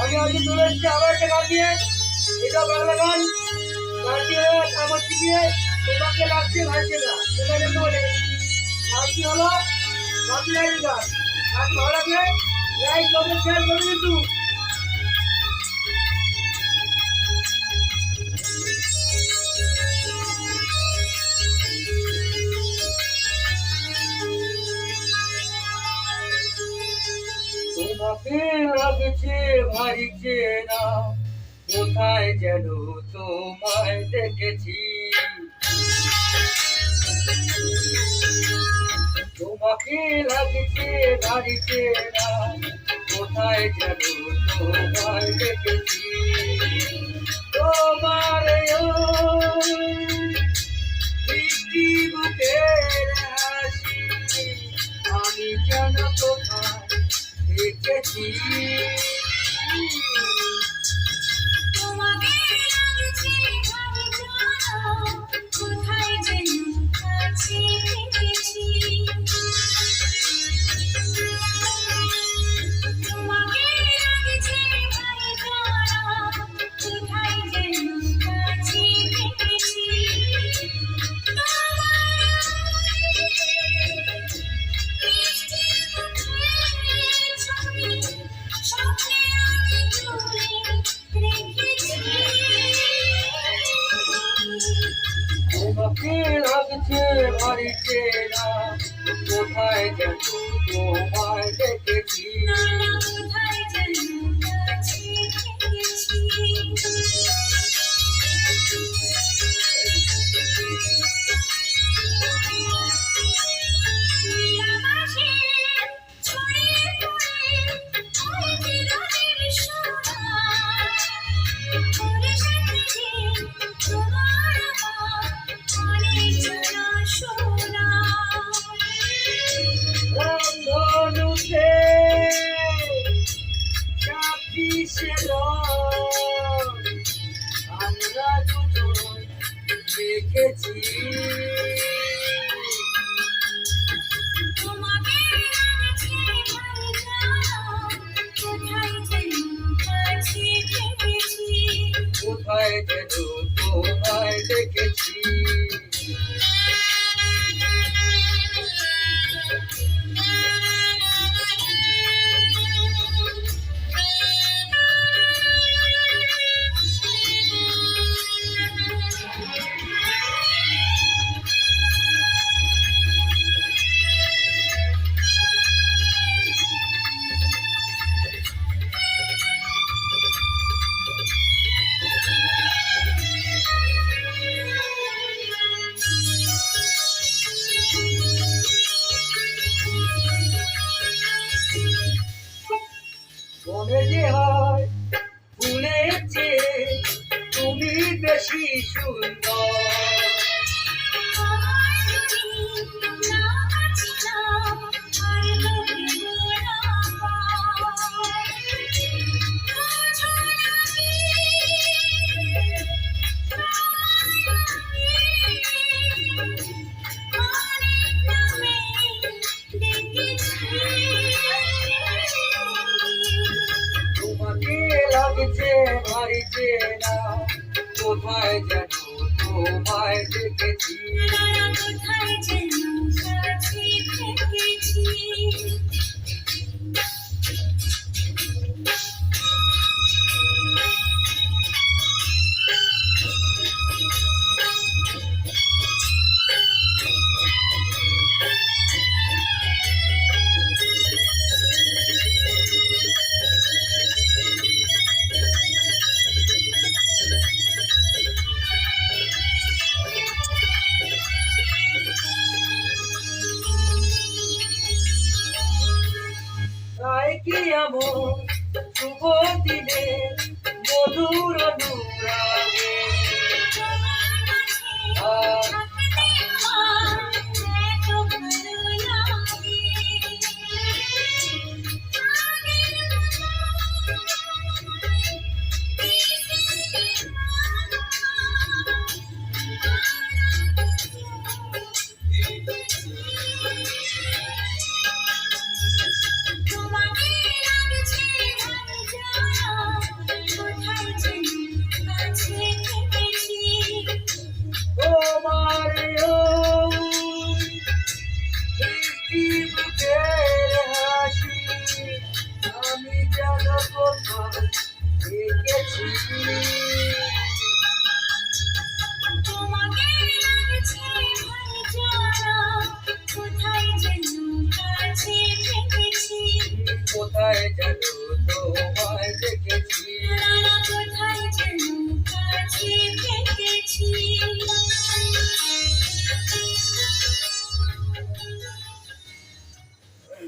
আমি আজকে চলে এসেছি আবার একটা গান নিয়ে। এটা বাংলা গান। গানটি আমার দিয়ে তোমাকে লাগছে ভাইকে গান সেটা জন্য বলে গানটি হলো বাপি লাইন গান। গান ভালো লাগলে লাইক কমেন্ট শেয়ার করে কিন্তু তোমাকে লাগছে ভারী চেনা, কোথায় যেন তোমায় দেখেছি। তোমাকে লাগছে ভারী চেনা, কোথায় যেন তোমায় দেখেছি। তোমার মিষ্টি বুকের হাসি আমি যেন কোথায় দেখেছি। তোমাকে লাগছে ভারী চেনা, কোথায় যেন কাছে দেখেছি। তোমাকে লাগছে ভারী চেনা, কোথায় যেন কাছে দেখেছি। মিষ্টি মুখের ছবি স্বপ্নে আমি তুলে রেখেছি। তোমাকে লাগছে ভারী চেনা, কোথায় যেন তোমায় দেখেছি। কোথায় যেন কাছে দেখেছি। নীলাকাশে ছড়িয়ে পড়ে ওই বিরহের সোনা, ওরে সাথে যে তোমার আমার অনেক জানা শোনা। ধনুতে সাক্ষী ছিল আমরা দুজন দেখেছি। তোমাকে লাগছে ভারী চেনা, কোথায় যেন কাছে দেখেছি। কোথায় যেন তোমায় দেখেছি। মনে যে হয় ফুলের চেয়ে তুমি বেশি সুন্দর। আমার যদি না ছিলাম আর লোকে না পায়, বোঝো না কি অনেক নামে ডেকেছি। তোমাকে লাগছে ভারী চেনা, কোথায় যেন তোমায় দেখেছি। কোথায় যেন কাছে দেখেছি। তাই কি এমন শুভ দিনে মধুর অনুভূতি